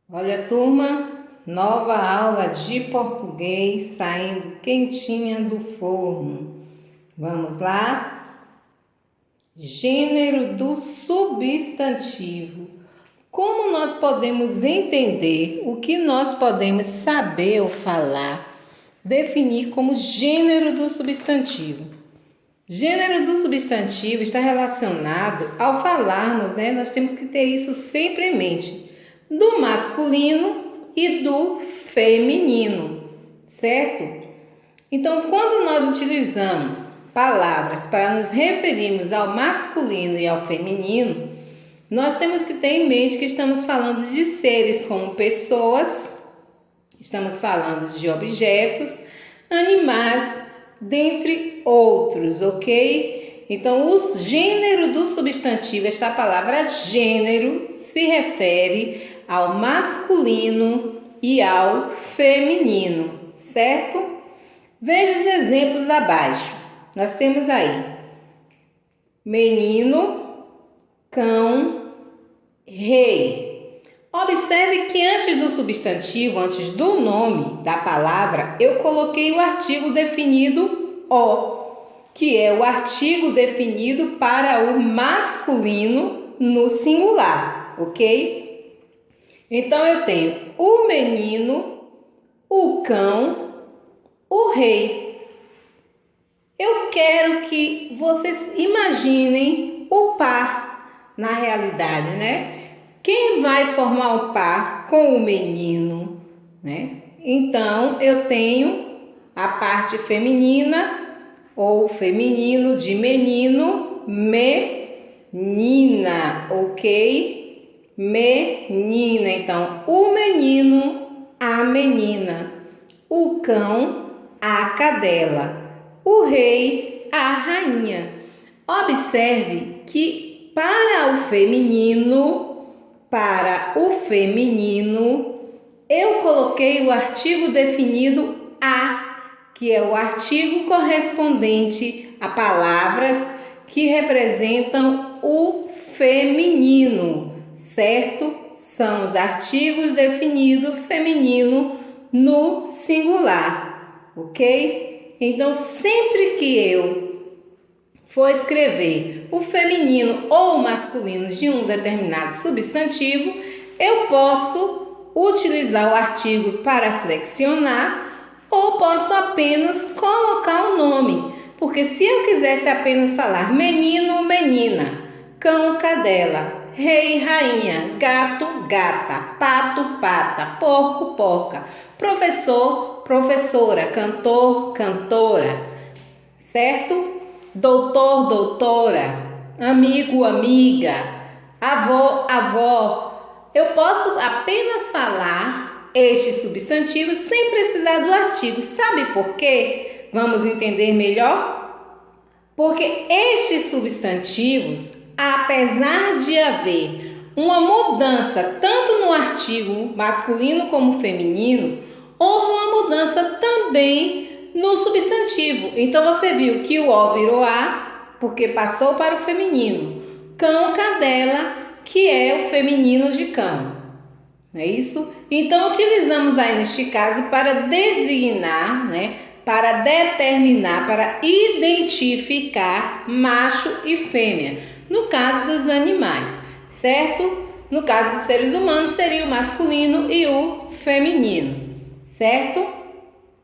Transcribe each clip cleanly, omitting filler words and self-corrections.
Olha, turma, nova aula de português saindo quentinha do forno. Vamos lá? Gênero do substantivo. Como nós podemos entender o que nós podemos saber ou falar, definir como gênero do substantivo? Gênero do substantivo está relacionado ao falarmos, nós temos que ter isso sempre em mente, do masculino e do feminino, certo? Então, quando nós utilizamos palavras para nos referirmos ao masculino e ao feminino, nós temos que ter em mente que estamos falando de seres como pessoas, estamos falando de objetos, animais, dentre outros, ok? Então, o gênero do substantivo, esta palavra gênero, se refere ao masculino e ao feminino, certo? Veja os exemplos abaixo. Nós temos aí menino, cão, rei. Observe que antes do substantivo, antes do nome da palavra, eu coloquei o artigo definido o, que é o artigo definido para o masculino no singular, ok? Então, eu tenho o menino, o cão, o rei. Eu quero que vocês imaginem o par na realidade, Quem vai formar o par com o menino, Então, eu tenho a parte feminina ou feminino de menino, menina, ok? Menina, então, o menino, a menina, o cão, a cadela, o rei, a rainha. Observe que para o feminino, eu coloquei o artigo definido a, que é o artigo correspondente a palavras que representam o feminino, certo? São os artigos definidos feminino no singular, ok? Então, sempre que eu for escrever o feminino ou o masculino de um determinado substantivo, eu posso utilizar o artigo para flexionar ou posso apenas colocar o nome, porque se eu quisesse apenas falar menino, menina, cão, cadela, rei, rainha, gato, gata, pato, pata, porco, porca, professor, professora, cantor, cantora, certo? Doutor, doutora, amigo, amiga, avô, avó. Eu posso apenas falar estes substantivos sem precisar do artigo. Sabe por quê? Vamos entender melhor? Porque estes substantivos, apesar de haver uma mudança tanto no artigo masculino como feminino, houve uma mudança também no substantivo. Então, você viu que o O virou A, porque passou para o feminino. Cão, cadela, que é o feminino de cão. Não é isso? Então, utilizamos aí neste caso para designar, para determinar, para identificar macho e fêmea, no caso dos animais, certo? No caso dos seres humanos, seria o masculino e o feminino, certo?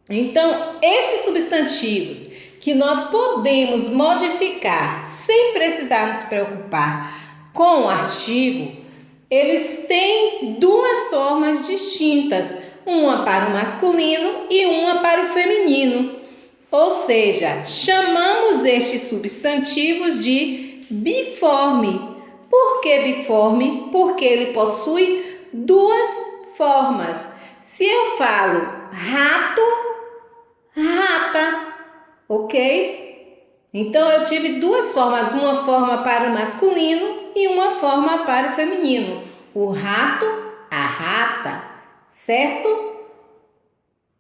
Então, esses substantivos que nós podemos modificar sem precisar nos preocupar com o artigo, eles têm duas formas distintas, uma para o masculino e uma para o feminino. Ou seja, chamamos estes substantivos de biforme. Por que biforme? Porque ele possui duas formas. Se eu falo rato, rata, ok? Então, eu tive duas formas, uma forma para o masculino e uma forma para o feminino. O rato, a rata, certo?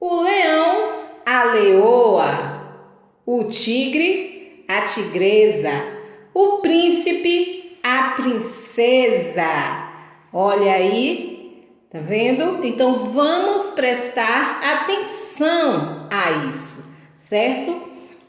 O leão, a leoa. O tigre, a tigresa. O príncipe, a princesa. Olha aí, Tá vendo? Então, vamos prestar atenção a isso, certo?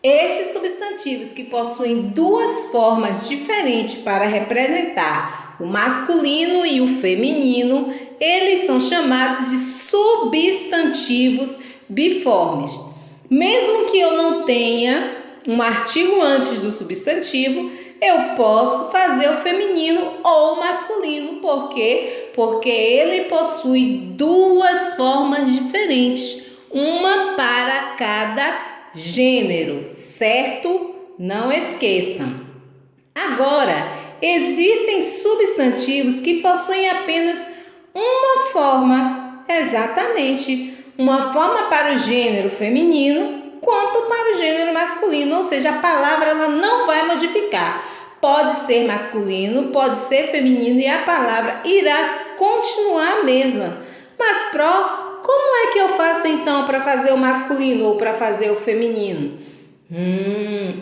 Estes substantivos que possuem duas formas diferentes para representar o masculino e o feminino, eles são chamados de substantivos biformes. Mesmo que eu não tenha um artigo antes do substantivo, eu posso fazer o feminino ou o masculino. Por quê? Porque ele possui duas formas diferentes, uma para cada gênero, certo? Não esqueçam. Agora, existem substantivos que possuem apenas uma forma, exatamente, uma forma para o gênero feminino quanto para o gênero masculino, ou seja, a palavra ela não vai modificar. Pode ser masculino, pode ser feminino e a palavra irá continuar a mesma. Mas, como é que eu faço então para fazer o masculino ou para fazer o feminino?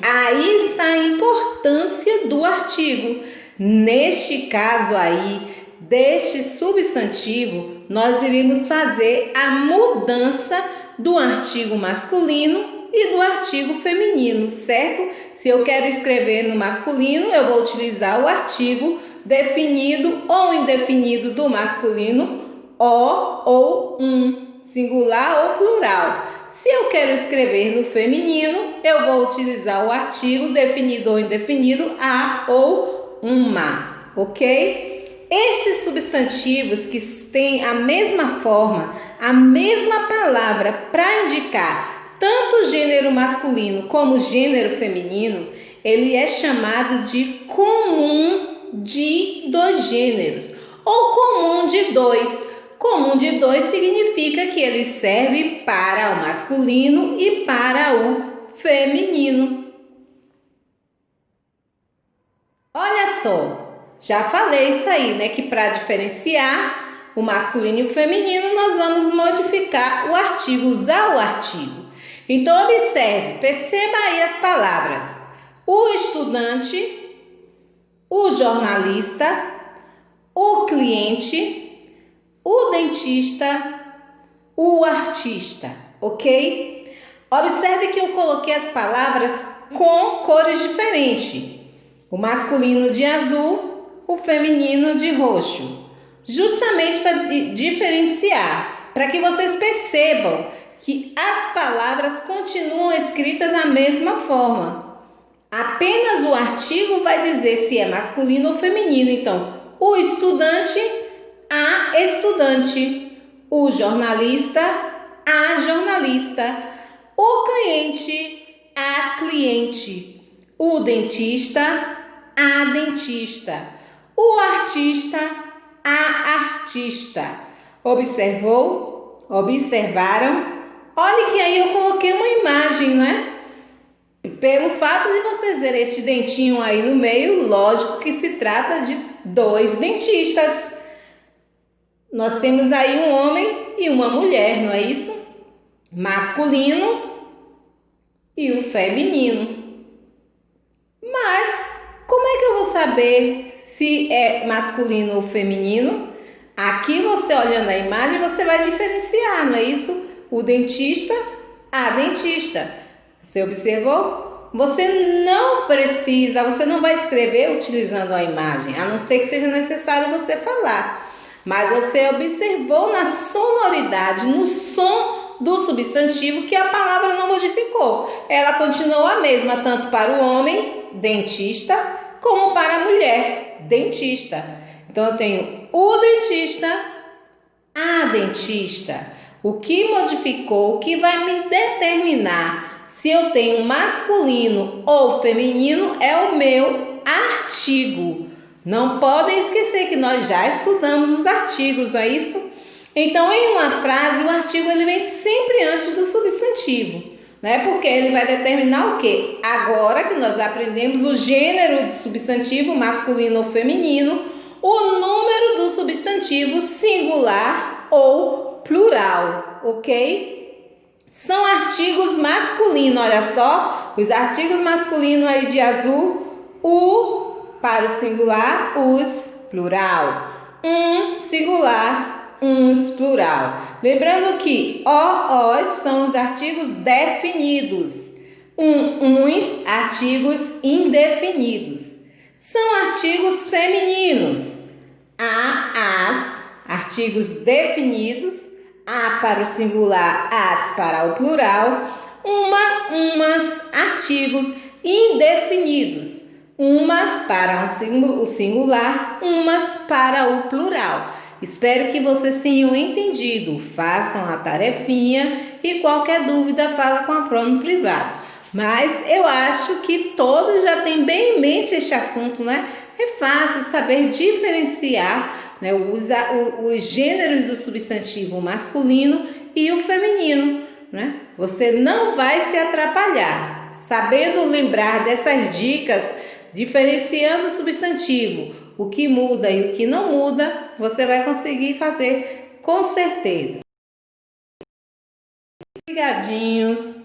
Aí está a importância do artigo. Neste caso aí, deste substantivo, nós iremos fazer a mudança do artigo masculino e do artigo feminino, certo? Se eu quero escrever no masculino, eu vou utilizar o artigo definido ou indefinido do masculino, o ou um, singular ou plural. Se eu quero escrever no feminino, eu vou utilizar o artigo definido ou indefinido, a ou uma, ok? Estes substantivos que têm a mesma forma, a mesma palavra para indicar tanto o gênero masculino como o gênero feminino, ele é chamado de comum de dois gêneros ou comum de dois. Comum de dois significa que ele serve para o masculino e para o feminino. Olha só, já falei isso aí, né? Que para diferenciar o masculino e o feminino, nós vamos modificar o artigo, usar o artigo. Então, observe, perceba aí as palavras: o estudante, o jornalista, o cliente, o dentista, o artista, ok? Observe que eu coloquei as palavras com cores diferentes. O masculino de azul, o feminino de roxo. Justamente para diferenciar, para que vocês percebam que as palavras continuam escritas da mesma forma. Apenas o artigo vai dizer se é masculino ou feminino. Então, o estudante, a estudante. O jornalista, a jornalista. O cliente, a cliente. O dentista, a dentista. O artista, a artista. Observou? Observaram? Olha que aí eu coloquei uma imagem, né? Pelo fato de vocês verem este dentinho aí no meio, lógico que se trata de dois dentistas. Nós temos aí um homem e uma mulher, não é isso? Masculino e um feminino. Mas como é que eu vou saber se é masculino ou feminino? Aqui você olhando a imagem, você vai diferenciar, não é isso? O dentista, a dentista. Você observou? Você não precisa, você não vai escrever utilizando a imagem, a não ser que seja necessário você falar. Mas você observou na sonoridade, no som do substantivo, que a palavra não modificou. Ela continuou a mesma, tanto para o homem, dentista, como para a mulher, dentista. Então, eu tenho o dentista, a dentista. O que modificou, o que vai me determinar se eu tenho masculino ou feminino é o meu artigo. Não podem esquecer que nós já estudamos os artigos, não é isso? Então, em uma frase, o artigo ele vem sempre antes do substantivo, né? Porque ele vai determinar o quê? Agora que nós aprendemos o gênero do substantivo, masculino ou feminino, o número do substantivo singular ou plural, ok? São artigos masculinos, olha só, os artigos masculinos aí de azul, o para o singular, os plural, um singular, uns, plural. Lembrando que os são os artigos definidos. Uns, artigos indefinidos. São artigos femininos. As, artigos definidos. A para o singular, as para o plural. Umas, artigos indefinidos. Uma para o singular, umas para o plural. Espero que vocês tenham entendido. Façam a tarefinha e qualquer dúvida fala com a Pro no privado. Mas eu acho que todos já têm bem em mente este assunto, né? É fácil saber diferenciar, né, os gêneros do substantivo masculino e o feminino, né? Você não vai se atrapalhar. Sabendo lembrar dessas dicas, diferenciando o substantivo, o que muda e o que não muda, você vai conseguir fazer com certeza. Ligadinhos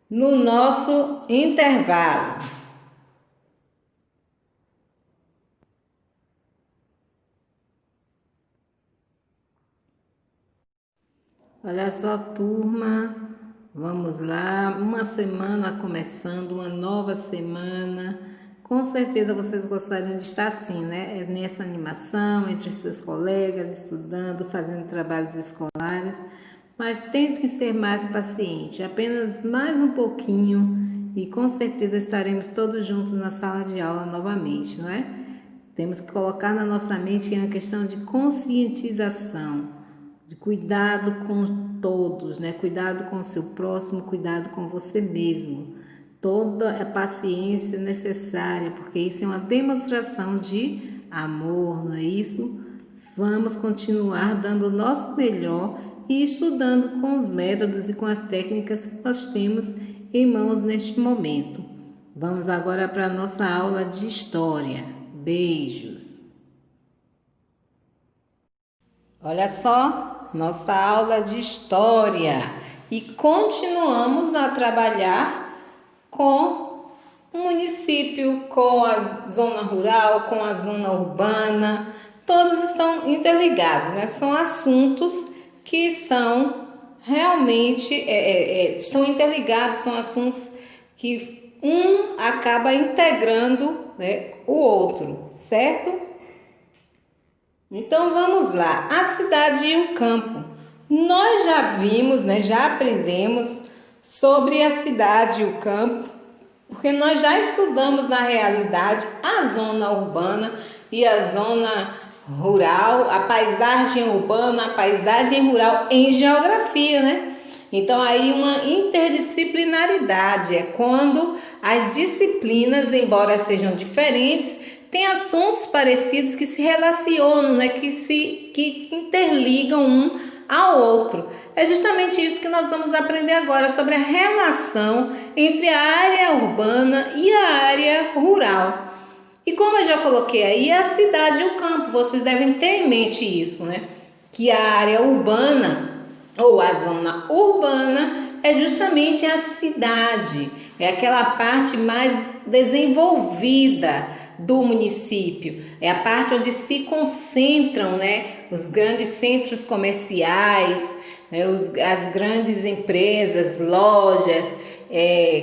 no nosso intervalo. Olha só, turma, vamos lá, uma semana começando, uma nova semana. Com certeza vocês gostariam de estar assim, né? Nessa animação, entre seus colegas, estudando, fazendo trabalhos escolares. Mas tentem ser mais pacientes, apenas mais um pouquinho e com certeza estaremos todos juntos na sala de aula novamente, não é? Temos que colocar na nossa mente que é uma questão de conscientização, de cuidado com todos, né? Cuidado com o seu próximo, cuidado com você mesmo. Toda a paciência necessária, porque isso é uma demonstração de amor, não é isso? Vamos continuar dando o nosso melhor e estudando com os métodos e com as técnicas que nós temos em mãos neste momento. Vamos agora para a nossa aula de história. Beijos! Olha só, nossa aula de história. E continuamos a trabalhar com o município, com a zona rural, com a zona urbana. Todos estão interligados, né? São assuntos que são realmente estão interligados, são assuntos que um acaba integrando, né, o outro, certo? Então vamos lá, a cidade e o campo. Nós já vimos, né, já aprendemos sobre a cidade e o campo, porque nós já estudamos na realidade a zona urbana e a zona rural, a paisagem urbana, a paisagem rural em geografia, né? Então aí uma interdisciplinaridade é quando as disciplinas, embora sejam diferentes, têm assuntos parecidos que se relacionam, né? Que interligam um ao outro. É justamente isso que nós vamos aprender agora sobre a relação entre a área urbana e a área rural. E como eu já coloquei aí, a cidade e o campo, vocês devem ter em mente isso, né? Que a área urbana ou a zona urbana é justamente a cidade, é aquela parte mais desenvolvida do município, é a parte onde se concentram, né, os grandes centros comerciais, né, as grandes empresas, lojas,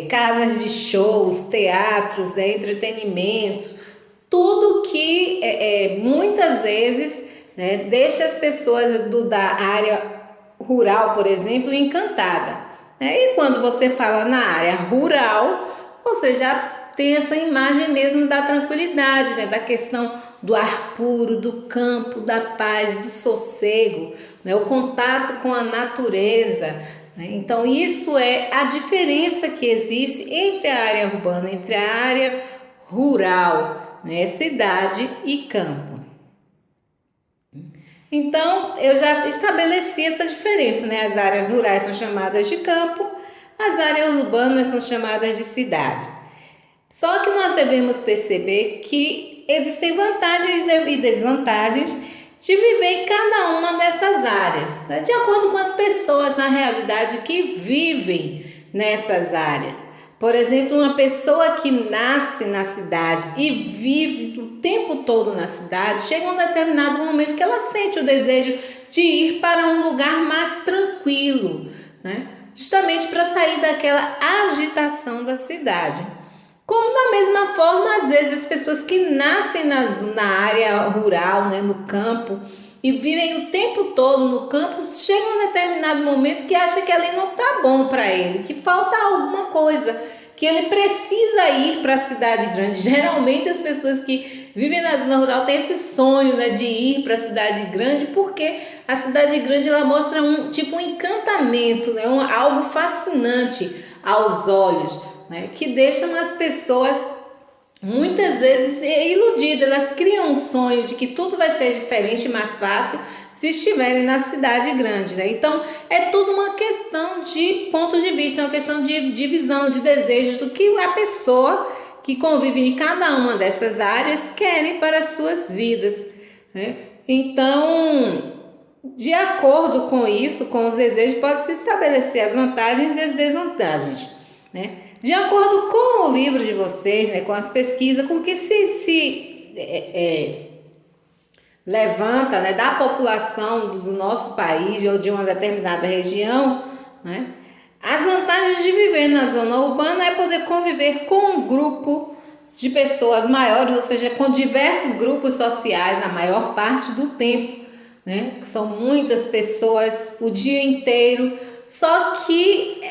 casas de shows, teatros, entretenimento. Tudo que muitas vezes, né, deixa as pessoas da área rural, por exemplo, encantada. E quando você fala na área rural, você já tem essa imagem mesmo da tranquilidade, né, da questão do ar puro, do campo, da paz, do sossego, né, o contato com a natureza. Né? Então isso é a diferença que existe entre a área urbana, entre a área rural, né, cidade e campo. Então, eu já estabeleci essa diferença, né? As áreas rurais são chamadas de campo, as áreas urbanas são chamadas de cidade. Só que nós devemos perceber que existem vantagens e desvantagens de viver em cada uma dessas áreas, né? De acordo com as pessoas, na realidade, que vivem nessas áreas. Por exemplo, uma pessoa que nasce na cidade e vive o tempo todo na cidade, chega um determinado momento que ela sente o desejo de ir para um lugar mais tranquilo, né? Justamente para sair daquela agitação da cidade. Como da mesma forma, às vezes as pessoas que nascem na área rural, né, no campo, e vivem o tempo todo no campo, chega um determinado momento que acha que ali não está bom para ele, que falta alguma coisa, que ele precisa ir para a cidade grande. Geralmente as pessoas que vivem na zona rural têm esse sonho, né, de ir para a cidade grande, porque a cidade grande ela mostra um encantamento, né, algo fascinante aos olhos, né, que deixam as pessoas muitas vezes iludidas. Elas criam um sonho de que tudo vai ser diferente e mais fácil se estiverem na cidade grande, né? Então é tudo uma questão de ponto de vista, uma questão de visão, de desejos, o que a pessoa que convive em cada uma dessas áreas querem para as suas vidas, né? Então, de acordo com isso, com os desejos, pode-se estabelecer as vantagens e as desvantagens, né? De acordo com o livro de vocês, né, com as pesquisas, com que se levanta, né, da população do nosso país ou de uma determinada região, né, as vantagens de viver na zona urbana é poder conviver com um grupo de pessoas maiores, ou seja, com diversos grupos sociais na maior parte do tempo, né, são muitas pessoas o dia inteiro. Só que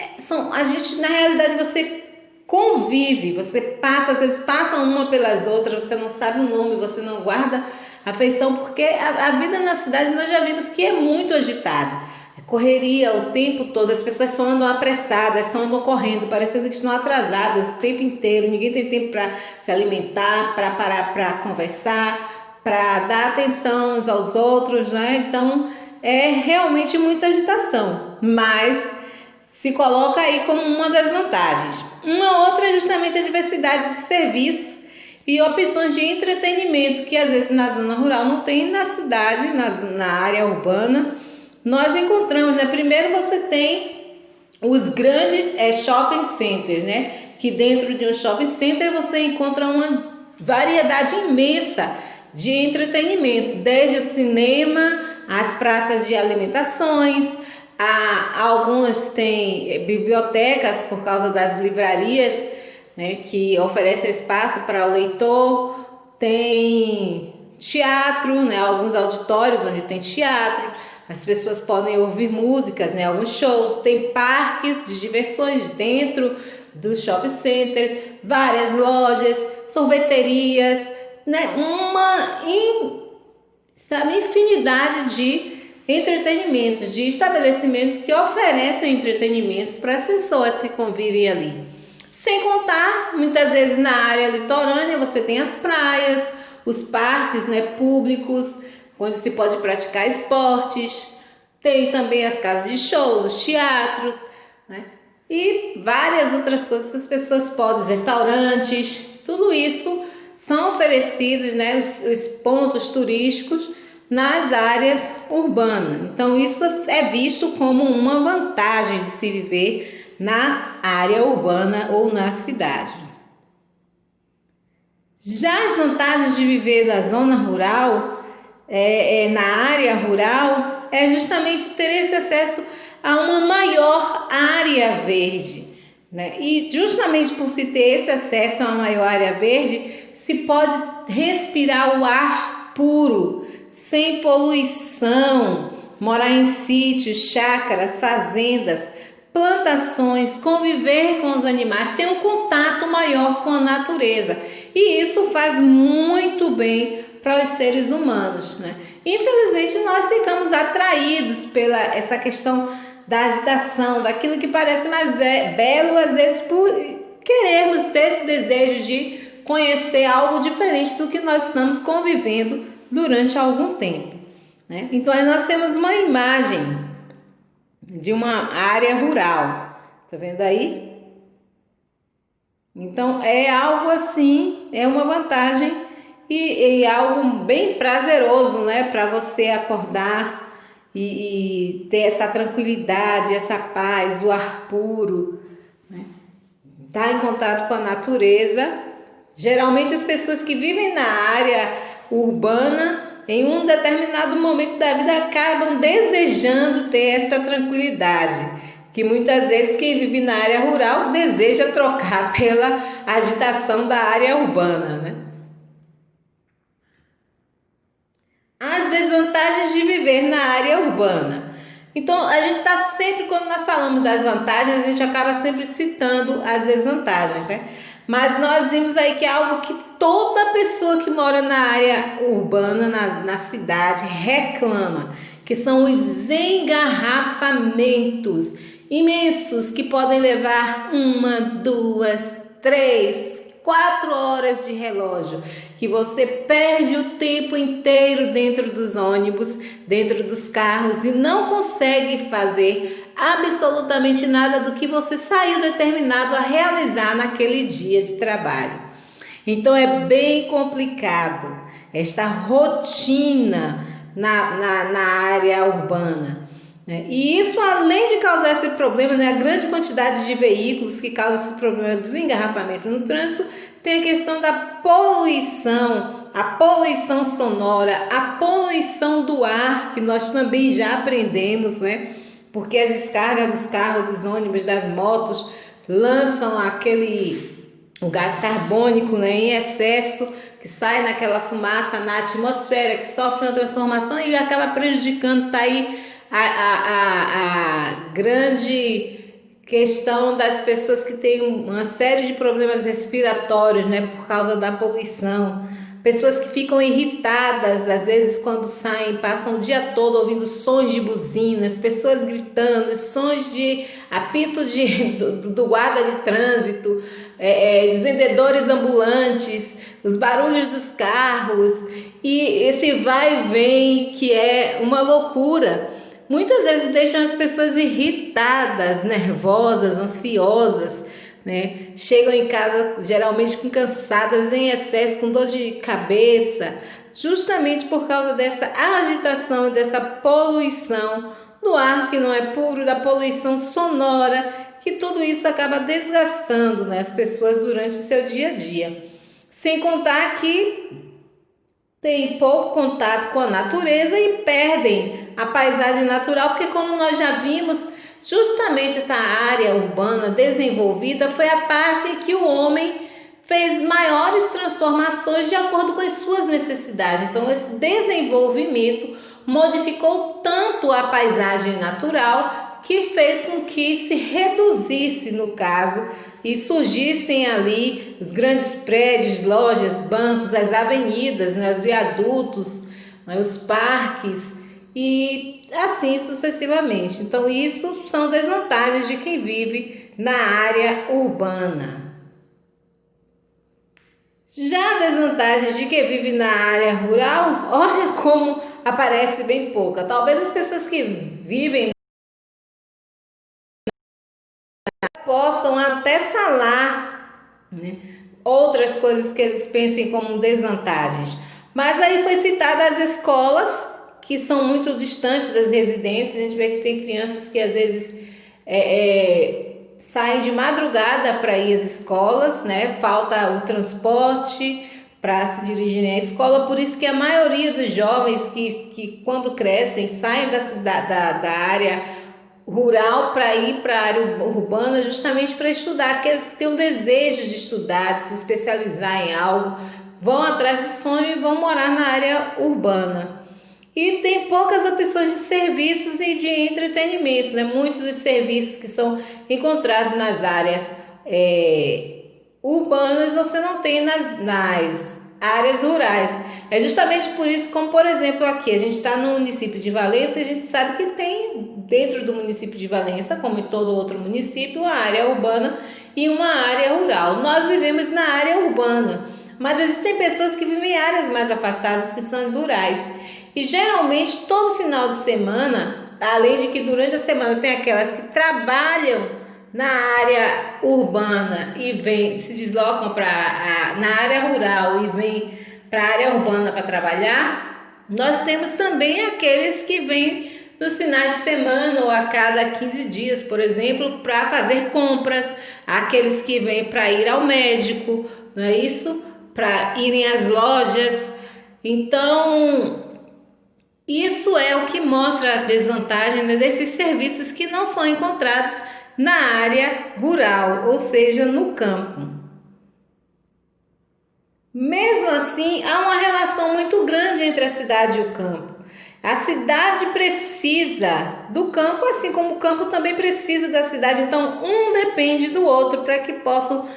a gente, na realidade, você convive, você passa, às vezes passam uma pelas outras, você não sabe o nome, você não guarda afeição, porque a vida na cidade nós já vimos que é muito agitada. É correria o tempo todo, as pessoas só andam apressadas, só andam correndo, parecendo que estão atrasadas o tempo inteiro, ninguém tem tempo para se alimentar, para parar para conversar, para dar atenção uns aos outros, né? Então é realmente muita agitação, mas se coloca aí como uma das vantagens. Uma outra é justamente a diversidade de serviços e opções de entretenimento que às vezes na zona rural não tem, na cidade, na área urbana nós encontramos, né? Primeiro você tem os grandes shopping centers, né? Que dentro de um shopping center você encontra uma variedade imensa de entretenimento, desde o cinema, as praças de alimentações, algumas têm bibliotecas por causa das livrarias, né, que oferecem espaço para o leitor, tem teatro, né, alguns auditórios onde tem teatro, as pessoas podem ouvir músicas, né, alguns shows, tem parques de diversões dentro do shopping center, várias lojas, sorveterias, né, uma infinidade de entretenimentos, de estabelecimentos que oferecem entretenimentos para as pessoas que convivem ali. Sem contar, muitas vezes na área litorânea você tem as praias, os parques, né, públicos, onde se pode praticar esportes, tem também as casas de shows, os teatros, né, e várias outras coisas que as pessoas podem, restaurantes, tudo isso são oferecidos, né, os pontos turísticos nas áreas urbanas. Então isso é visto como uma vantagem de se viver na área urbana ou na cidade. Já as vantagens de viver na zona rural, na área rural, é justamente ter esse acesso a uma maior área verde, né? E justamente por se ter esse acesso a uma maior área verde, se pode respirar o ar puro, sem poluição, morar em sítios, chácaras, fazendas, plantações, conviver com os animais, ter um contato maior com a natureza. E isso faz muito bem para os seres humanos, né? Infelizmente nós ficamos atraídos pela essa questão da agitação, daquilo que parece mais belo, às vezes por querermos ter esse desejo de conhecer algo diferente do que nós estamos convivendo durante algum tempo, né? Então aí nós temos uma imagem de uma área rural, tá vendo aí? Então é algo assim, é uma vantagem e algo bem prazeroso, né, para você acordar e ter essa tranquilidade, essa paz, o ar puro, né? está em contato com a natureza. Geralmente as pessoas que vivem na área urbana, em um determinado momento da vida, acabam desejando ter essa tranquilidade, que muitas vezes quem vive na área rural deseja trocar pela agitação da área urbana, né? As desvantagens de viver na área urbana. Então, a gente está sempre, quando nós falamos das vantagens, a gente acaba sempre citando as desvantagens, né? Mas nós vimos aí que é algo que toda pessoa que mora na área urbana, na cidade, reclama, que são os engarrafamentos imensos que podem levar 1, 2, 3, 4 horas de relógio, que você perde o tempo inteiro dentro dos ônibus, dentro dos carros e não consegue fazer absolutamente nada do que você saiu determinado a realizar naquele dia de trabalho. Então é bem complicado esta rotina na área urbana. E isso, além de causar esse problema, né, a grande quantidade de veículos que causa esse problema do engarrafamento no trânsito, tem a questão da poluição, a poluição sonora, a poluição do ar, que nós também já aprendemos, né? Porque as descargas dos carros, dos ônibus, das motos lançam o gás carbônico, né, em excesso, que sai naquela fumaça na atmosfera, que sofre uma transformação e acaba prejudicando, tá aí a grande questão das pessoas que têm uma série de problemas respiratórios, né, por causa da poluição. Pessoas que ficam irritadas, às vezes, quando saem, passam o dia todo ouvindo sons de buzinas, pessoas gritando, sons de apito do guarda de trânsito, dos vendedores ambulantes, os barulhos dos carros, e esse vai e vem que é uma loucura. Muitas vezes deixam as pessoas irritadas, nervosas, ansiosas, né? Chegam em casa geralmente cansadas, em excesso, com dor de cabeça, justamente por causa dessa agitação e dessa poluição do ar que não é puro, da poluição sonora, que tudo isso acaba desgastando, né, as pessoas durante o seu dia a dia. Sem contar que tem pouco contato com a natureza e perdem a paisagem natural, porque como nós já vimos, justamente essa área urbana desenvolvida foi a parte em que o homem fez maiores transformações de acordo com as suas necessidades. Então, esse desenvolvimento modificou tanto a paisagem natural que fez com que se reduzisse, no caso, e surgissem ali os grandes prédios, lojas, bancos, as avenidas, né, os viadutos, né, os parques e assim sucessivamente. Então, isso são desvantagens de quem vive na área urbana. Já desvantagens de quem vive na área rural, olha como aparece bem pouca. Talvez as pessoas que vivem possam até falar, né, outras coisas que eles pensem como desvantagens. Mas aí foi citada as escolas, que são muito distantes das residências. A gente vê que tem crianças que às vezes saem de madrugada para ir às escolas, né? Falta o transporte para se dirigirem à escola, por isso que a maioria dos jovens que quando crescem saem da área rural para ir para a área urbana, justamente para estudar. Aqueles que têm um desejo de estudar, de se especializar em algo, vão atrás desse sonho e vão morar na área urbana. E tem poucas opções de serviços e de entretenimento, né? Muitos dos serviços que são encontrados nas áreas urbanas você não tem nas áreas rurais. É justamente por isso, como por exemplo aqui, a gente está no município de Valença, a gente sabe que tem dentro do município de Valença, como em todo outro município, uma área urbana e uma área rural. Nós vivemos na área urbana, mas existem pessoas que vivem em áreas mais afastadas, que são as rurais. E geralmente todo final de semana, além de que durante a semana tem aquelas que trabalham na área urbana e se deslocam na área rural e vêm para a área urbana para trabalhar, nós temos também aqueles que vêm nos finais de semana ou a cada 15 dias, por exemplo, para fazer compras, aqueles que vêm para ir ao médico, não é isso? Para irem às lojas. Então, isso é o que mostra as desvantagens, né, desses serviços que não são encontrados na área rural, ou seja, no campo. Mesmo assim, há uma relação muito grande entre a cidade e o campo. A cidade precisa do campo, assim como o campo também precisa da cidade. Então, um depende do outro para que possam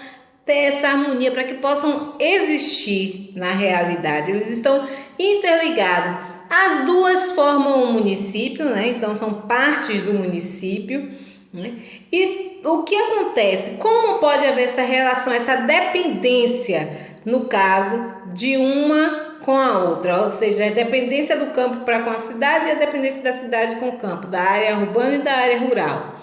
ter essa harmonia, para que possam existir na realidade. Eles estão interligados. As duas formam um município, né? Então são partes do município, né? E o que acontece? Como pode haver essa relação, essa dependência, no caso de uma com a outra? Ou seja, a dependência do campo para com a cidade e a dependência da cidade com o campo, da área urbana e da área rural.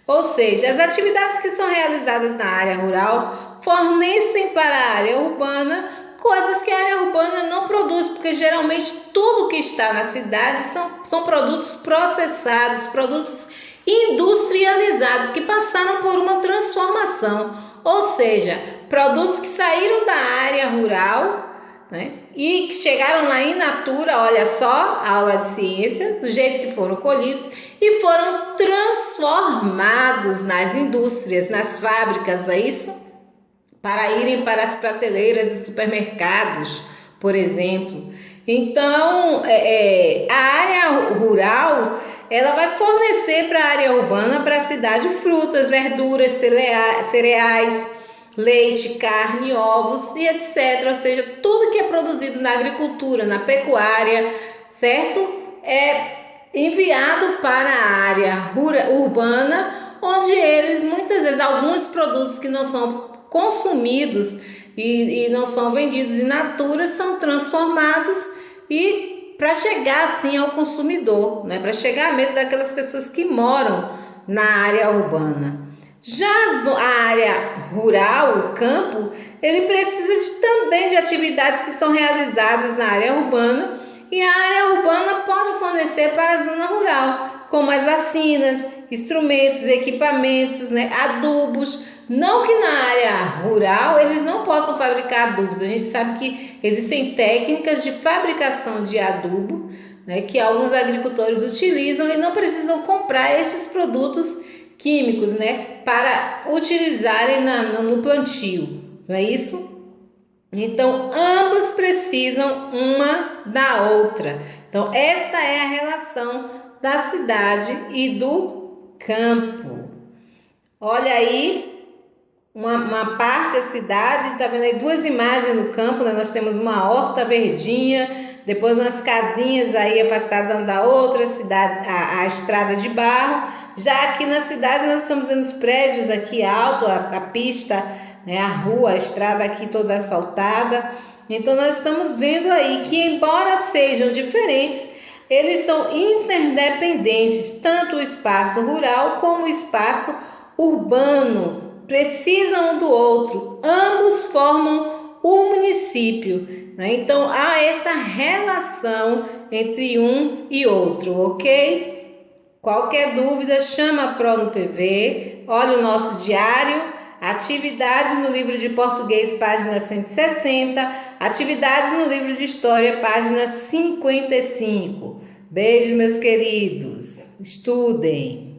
Ou seja, as atividades que são realizadas na área rural fornecem para a área urbana coisas que a área urbana não produz, porque geralmente tudo que está na cidade são produtos processados, produtos industrializados, que passaram por uma transformação, ou seja, produtos que saíram da área rural, né, e que chegaram lá in natura, olha só, aula de ciência, do jeito que foram colhidos, e foram transformados nas indústrias, nas fábricas, é isso? Para irem para as prateleiras dos supermercados, por exemplo. Então, a área rural, ela vai fornecer para a área urbana, para a cidade, frutas, verduras, cereais, leite, carne, ovos e etc. Ou seja, tudo que é produzido na agricultura, na pecuária, certo? É enviado para a área urbana, onde eles, muitas vezes, alguns produtos que não são consumidos e não são vendidos in natura são transformados e para chegar assim ao consumidor, né? Para chegar mesmo daquelas pessoas que moram na área urbana. Já a área rural, o campo, ele precisa também de atividades que são realizadas na área urbana, e a área urbana pode fornecer para a zona rural, como as vacinas, instrumentos, equipamentos, né, adubos. Não que na área rural eles não possam fabricar adubos. A gente sabe que existem técnicas de fabricação de adubo, né, que alguns agricultores utilizam e não precisam comprar esses produtos químicos, né, para utilizarem no plantio. Não é isso? Então, ambos precisam uma da outra. Então, esta é a relação da cidade e do campo. Olha aí, uma parte da cidade, tá vendo aí duas imagens no campo, né? Nós temos uma horta verdinha, depois umas casinhas aí afastadas da outra cidade, a estrada de barro. Já aqui na cidade nós estamos vendo os prédios aqui alto, a pista, né? A rua, a estrada aqui toda asfaltada. Então nós estamos vendo aí que, embora sejam diferentes, eles são interdependentes, tanto o espaço rural como o espaço urbano precisam um do outro, ambos formam o município, né? Então há essa relação entre um e outro, ok? Qualquer dúvida, chama a Pro no PV, olha o nosso diário, atividades no livro de português, página 160, atividades no livro de história, página 55. Beijo, meus queridos, estudem!